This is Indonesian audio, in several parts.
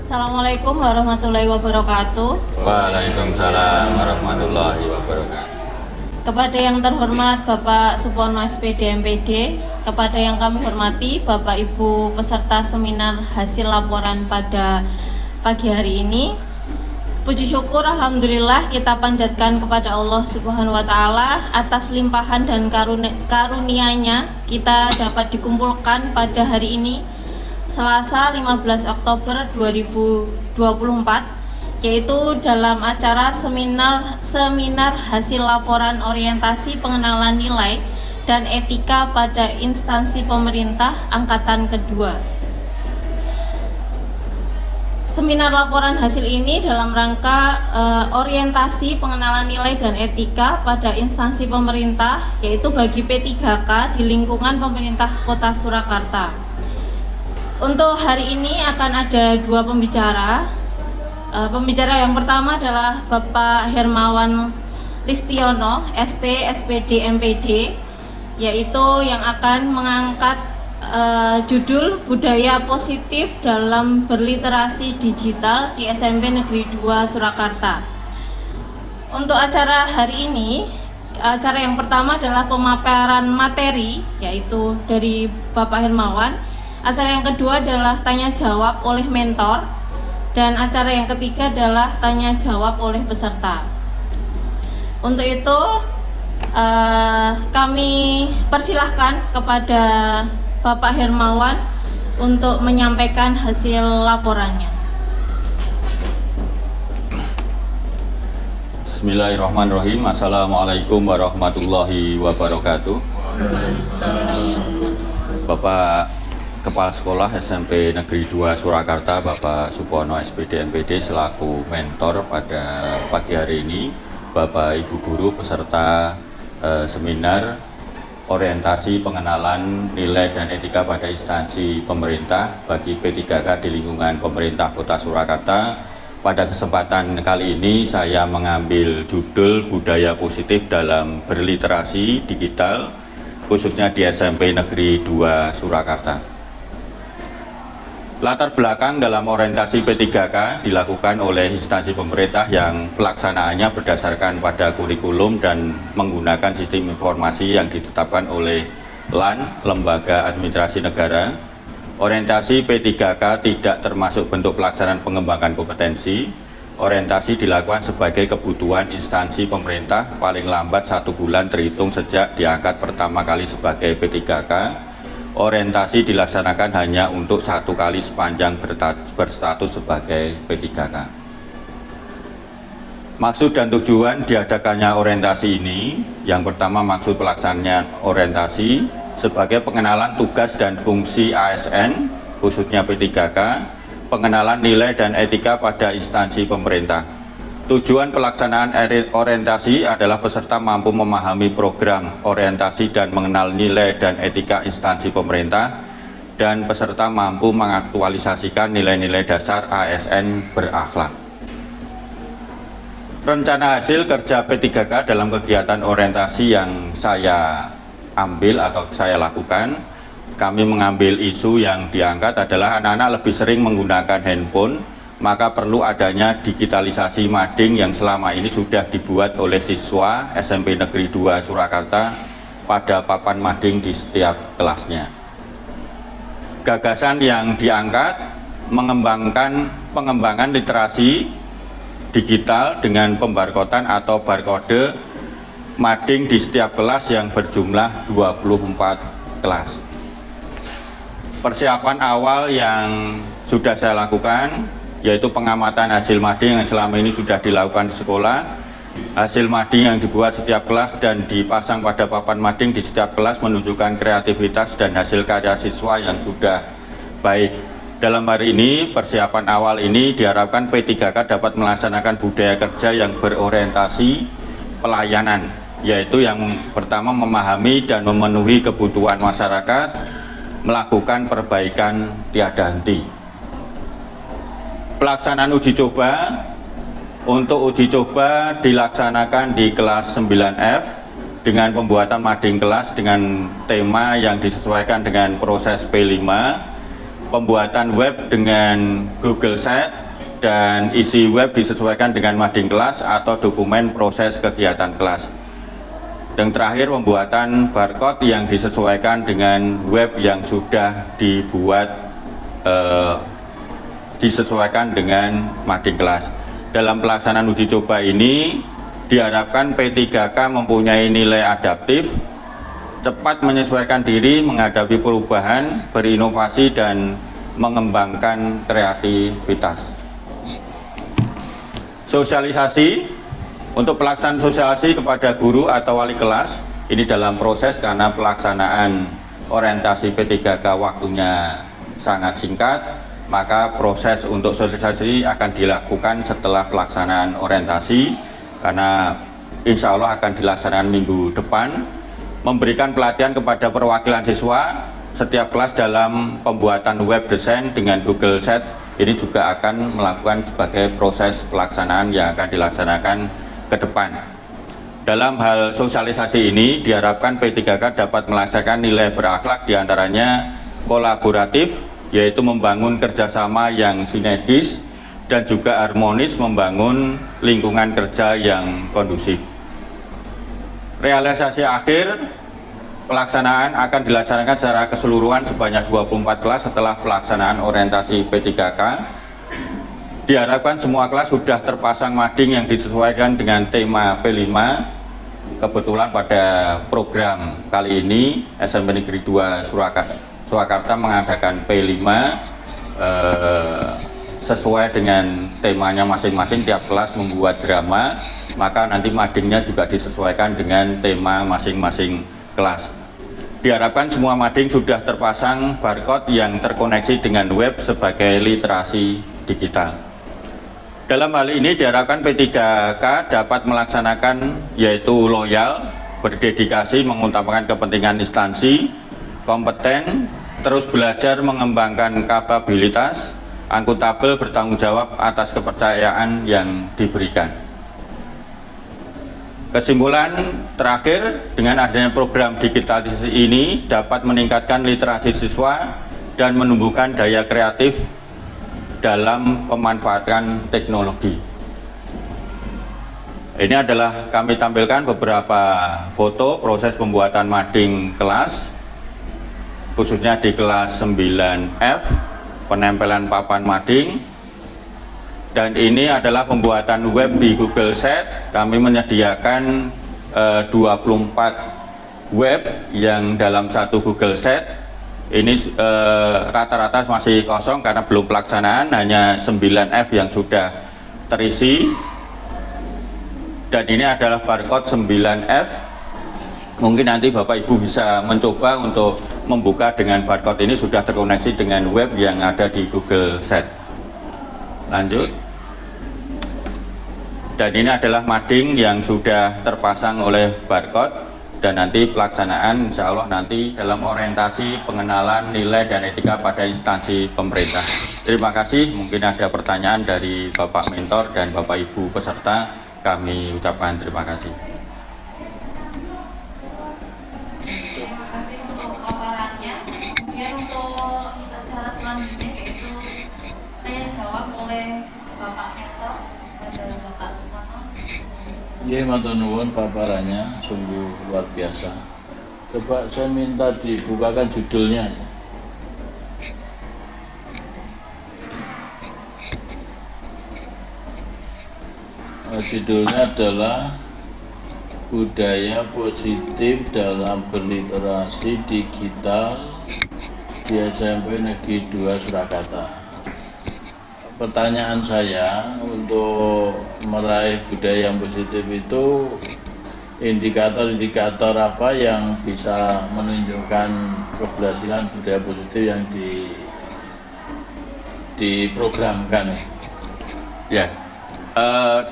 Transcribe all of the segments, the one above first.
Assalamualaikum warahmatullahi wabarakatuh. Waalaikumsalam warahmatullahi wabarakatuh. Kepada yang terhormat Bapak Supono SPD MPD, kepada yang kami hormati Bapak Ibu peserta seminar hasil laporan pada pagi hari ini, puji syukur alhamdulillah kita panjatkan kepada Allah Subhanahu wa taala atas limpahan dan karunia-Nya kita dapat dikumpulkan pada hari ini Selasa 15 Oktober 2024, yaitu dalam acara seminar hasil laporan orientasi pengenalan nilai dan etika pada instansi pemerintah angkatan kedua. Seminar laporan hasil ini dalam rangka orientasi pengenalan nilai dan etika pada instansi pemerintah, yaitu bagi P3K di lingkungan pemerintah Kota Surakarta. Untuk hari ini akan ada dua pembicara. Pembicara yang pertama adalah Bapak Hermawan Listiono, ST, SPD, MPD, yaitu yang akan mengangkat judul Budaya Positif dalam Berliterasi Digital di SMP Negeri 2 Surakarta. Untuk acara hari ini, acara yang pertama adalah pemaparan materi, yaitu dari Bapak Hermawan. Acara yang kedua adalah tanya jawab oleh mentor, dan acara yang ketiga adalah tanya jawab oleh peserta. Untuk itu kami persilahkan kepada Bapak Hermawan untuk menyampaikan hasil laporannya. Bismillahirrahmanirrahim. Assalamualaikum warahmatullahi wabarakatuh. Bapak Kepala Sekolah SMP Negeri 2 Surakarta, Bapak Supono SPD MPD selaku mentor pada pagi hari ini, Bapak Ibu Guru peserta seminar orientasi pengenalan nilai dan etika pada instansi pemerintah bagi P3K di lingkungan pemerintah Kota Surakarta. Pada kesempatan kali ini saya mengambil judul Budaya Positif dalam Berliterasi Digital, khususnya di SMP Negeri 2 Surakarta. Latar belakang dalam orientasi P3K dilakukan oleh instansi pemerintah yang pelaksanaannya berdasarkan pada kurikulum dan menggunakan sistem informasi yang ditetapkan oleh LAN, Lembaga Administrasi Negara. Orientasi P3K tidak termasuk bentuk pelaksanaan pengembangan kompetensi. Orientasi dilakukan sebagai kebutuhan instansi pemerintah paling lambat 1 bulan terhitung sejak diangkat pertama kali sebagai P3K. Orientasi dilaksanakan hanya untuk 1 kali sepanjang berstatus sebagai P3K. Maksud dan tujuan diadakannya orientasi ini, yang pertama maksud pelaksanaan orientasi sebagai pengenalan tugas dan fungsi ASN, khususnya P3K, pengenalan nilai dan etika pada instansi pemerintah. Tujuan pelaksanaan orientasi adalah peserta mampu memahami program orientasi dan mengenal nilai dan etika instansi pemerintah, dan peserta mampu mengaktualisasikan nilai-nilai dasar ASN berakhlak. Rencana hasil kerja P3K dalam kegiatan orientasi yang saya ambil atau saya lakukan, kami mengambil isu yang diangkat adalah anak-anak lebih sering menggunakan handphone, maka perlu adanya digitalisasi mading yang selama ini sudah dibuat oleh siswa SMP Negeri 2 Surakarta pada papan mading di setiap kelasnya. Gagasan yang diangkat pengembangan literasi digital dengan pembarkodan atau barcode mading di setiap kelas yang berjumlah 24 kelas. Persiapan awal yang sudah saya lakukan yaitu pengamatan hasil mading yang selama ini sudah dilakukan di sekolah. Hasil mading yang dibuat setiap kelas dan dipasang pada papan mading di setiap kelas menunjukkan kreativitas dan hasil karya siswa yang sudah baik. Dalam hari ini, persiapan awal ini diharapkan P3K dapat melaksanakan budaya kerja yang berorientasi pelayanan, yaitu yang pertama memahami dan memenuhi kebutuhan masyarakat, melakukan perbaikan tiada henti. Pelaksanaan uji coba, untuk uji coba dilaksanakan di kelas 9F dengan pembuatan mading kelas dengan tema yang disesuaikan dengan proses P5. pembuatan web dengan Google Sheet dan isi web disesuaikan dengan mading kelas atau dokumen proses kegiatan kelas. Yang terakhir, pembuatan barcode yang disesuaikan dengan web yang sudah dibuat disesuaikan dengan mading kelas. Dalam pelaksanaan uji coba ini diharapkan P3K mempunyai nilai adaptif, cepat menyesuaikan diri menghadapi perubahan, berinovasi dan mengembangkan kreativitas. Sosialisasi. Untuk pelaksanaan sosialisasi kepada guru atau wali kelas, ini dalam proses karena pelaksanaan orientasi P3K waktunya sangat singkat, maka proses untuk sosialisasi akan dilakukan setelah pelaksanaan orientasi, karena insya Allah akan dilaksanakan minggu depan. Memberikan pelatihan kepada perwakilan siswa setiap kelas dalam pembuatan web desain dengan Google Sheet, ini juga akan melakukan sebagai proses pelaksanaan yang akan dilaksanakan ke depan. Dalam hal sosialisasi ini diharapkan P3K dapat melaksanakan nilai berakhlak, diantaranya kolaboratif, yaitu membangun kerjasama yang sinergis dan juga harmonis, membangun lingkungan kerja yang kondusif. Realisasi akhir pelaksanaan akan dilaksanakan secara keseluruhan sebanyak 24 kelas setelah pelaksanaan orientasi P3K. Diharapkan semua kelas sudah terpasang mading yang disesuaikan dengan tema P5. Kebetulan pada program kali ini SMP Negeri 2 Surakarta mengadakan P5 sesuai dengan temanya masing-masing. Tiap kelas membuat drama, maka nanti madingnya juga disesuaikan dengan tema masing-masing kelas. Diharapkan semua mading sudah terpasang barcode yang terkoneksi dengan web sebagai literasi digital. Dalam hal ini diharapkan P3K dapat melaksanakan yaitu loyal, berdedikasi, mengutamakan kepentingan instansi, kompeten, terus belajar, mengembangkan kapabilitas, akuntabel, bertanggung jawab atas kepercayaan yang diberikan. Kesimpulan terakhir, dengan adanya program digitalisasi ini dapat meningkatkan literasi siswa dan menumbuhkan daya kreatif dalam pemanfaatan teknologi. Ini adalah kami tampilkan beberapa foto proses pembuatan mading kelas, khususnya di kelas 9F, penempelan papan mading. Dan ini adalah pembuatan web di Google Sheet. Kami menyediakan 24 web yang dalam satu Google Sheet. Ini rata-rata masih kosong karena belum pelaksanaan, hanya 9F yang sudah terisi. Dan ini adalah barcode 9F. Mungkin nanti Bapak Ibu bisa mencoba untuk membuka dengan barcode ini, sudah terkoneksi dengan web yang ada di Google Sheet. Lanjut. Dan ini adalah mading yang sudah terpasang oleh barcode. Dan nanti pelaksanaan insya Allah nanti dalam orientasi pengenalan nilai dan etika pada instansi pemerintah. Terima kasih. Mungkin ada pertanyaan dari Bapak Mentor dan Bapak Ibu peserta, kami ucapkan terima kasih. Terima kasih untuk paparannya. Kemudian untuk acara selanjutnya yaitu tanya jawab oleh Bapak Mentor pada Bapak Suparno. Ya, matur nuwun paparannya sungguh luar biasa. Coba saya minta dibukakan judulnya. Judulnya adalah budaya positif dalam berliterasi digital di SMP Negeri 2 Surakarta. Pertanyaan saya, untuk meraih budaya yang positif itu indikator-indikator apa yang bisa menunjukkan keberhasilan budaya positif yang diprogramkan? Ya,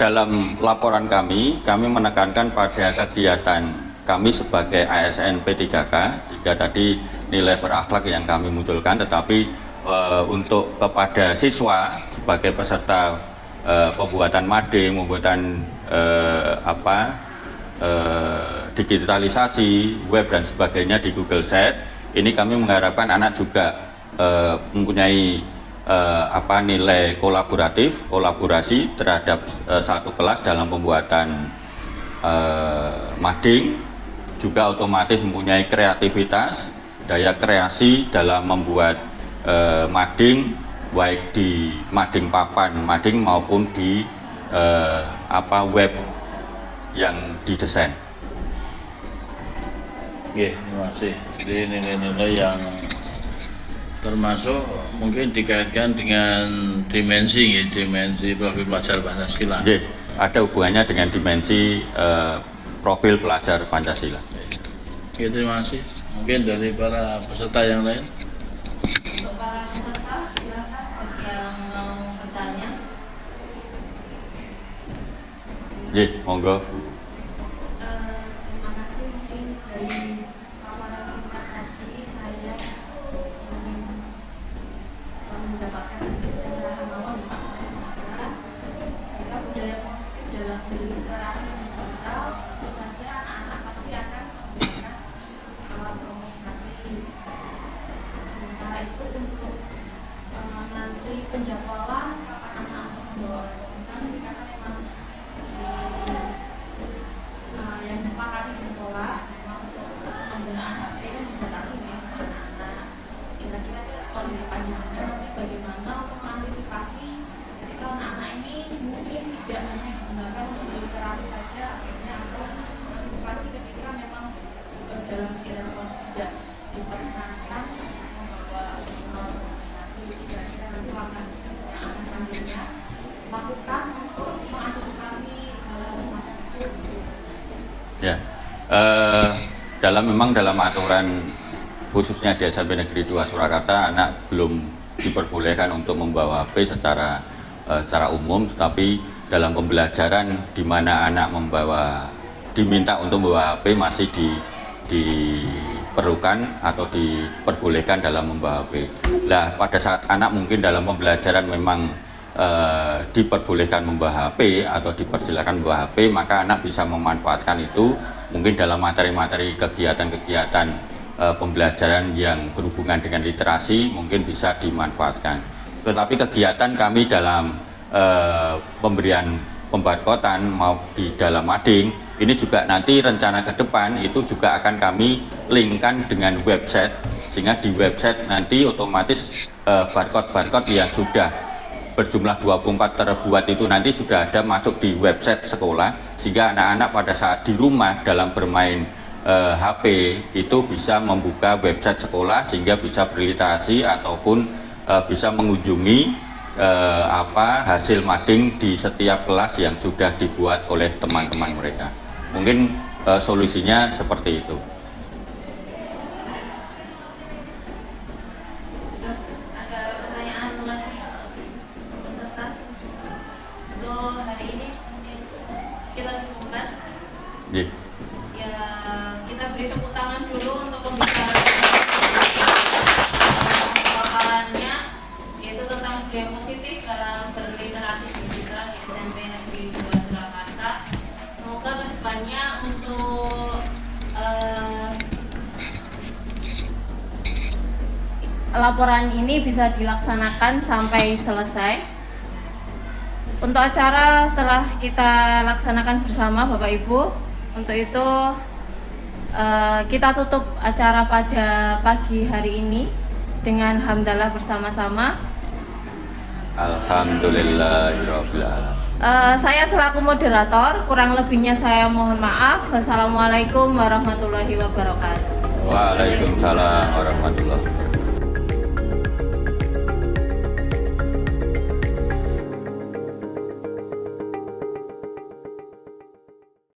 dalam laporan kami menekankan pada kegiatan kami sebagai ASN P3K, jika tadi nilai berakhlak yang kami munculkan, tetapi untuk kepada siswa sebagai peserta pembuatan mading, pembuatan digitalisasi web dan sebagainya di Google Sheet, ini kami mengharapkan anak juga mempunyai nilai kolaborasi terhadap satu kelas dalam pembuatan mading, juga otomatis mempunyai kreativitas, daya kreasi dalam membuat mading, baik di mading papan mading maupun di web yang didesain. Terima kasih. Jadi nilai-nilai yang termasuk mungkin dikaitkan dengan dimensi profil pelajar Pancasila. Ada hubungannya dengan dimensi profil pelajar Pancasila. Terima kasih. Mungkin dari para peserta yang lain. Untuk para peserta, silakan bagi yang mau bertanya. Monggo. Terima kasih. Mungkin dari paparan singkat tadi saya mendapatkan sedikit pencerahan bahwa Bapak Pengajar jika budaya positif dalam berliterasi digital, tentu saja anak-anak pasti akan menggunakan alat komunikasi. Sementara itu untuk nanti penjadwalan kapan anak untuk membawa komunikasi, karena memang yang disepakati di sekolah memang untuk penggunaan HP dan dibatasi memang anak-anak. Kira-kira kalau dari pandangannya nanti bagaimana untuk mengantisipasi ketika anak-anak ini mungkin tidak hanya digunakan untuk berliterasi saja akhirnya, atau mengantisipasi ketika memang dalam kegiatan sekolah tidak diperkenankan membawa komunikasi. Kira-kira nanti langkah yang akan selanjutnya lakukan untuk mengantisipasi hal-hal semacam itu. Dalam aturan khususnya di SMP Negeri 2 Surakarta, anak belum diperbolehkan untuk membawa HP secara umum, tetapi dalam pembelajaran di mana anak diminta untuk membawa HP masih diperlukan atau diperbolehkan dalam membawa HP. Pada saat anak mungkin dalam pembelajaran memang diperbolehkan membawa HP atau dipersilakan membawa HP, maka anak bisa memanfaatkan itu mungkin dalam materi-materi kegiatan-kegiatan pembelajaran yang berhubungan dengan literasi mungkin bisa dimanfaatkan. Tetapi kegiatan kami dalam pemberian pembarkotan mau di dalam mading ini juga nanti rencana ke depan itu juga akan kami linkkan dengan website, sehingga di website nanti otomatis barcode-barcode yang sudah berjumlah 24 terbuat itu nanti sudah ada masuk di website sekolah, sehingga anak-anak pada saat di rumah dalam bermain HP itu bisa membuka website sekolah sehingga bisa berliterasi ataupun bisa mengunjungi hasil mading di setiap kelas yang sudah dibuat oleh teman-teman mereka. Mungkin solusinya seperti itu. Ya, kita beri tepuk tangan dulu untuk pembicara paparannya, yaitu tentang budaya positif dalam berliterasi digital di SMP Negeri 2 Surakarta. Semoga kedepannya untuk laporan ini bisa dilaksanakan sampai selesai. Untuk acara telah kita laksanakan bersama Bapak Ibu. Untuk itu kita tutup acara pada pagi hari ini dengan hamdalah bersama-sama. Alhamdulillahirabbil alamin. Saya selaku moderator, kurang lebihnya saya mohon maaf. Wassalamualaikum warahmatullahi wabarakatuh. Waalaikumsalam warahmatullahi wabarakatuh.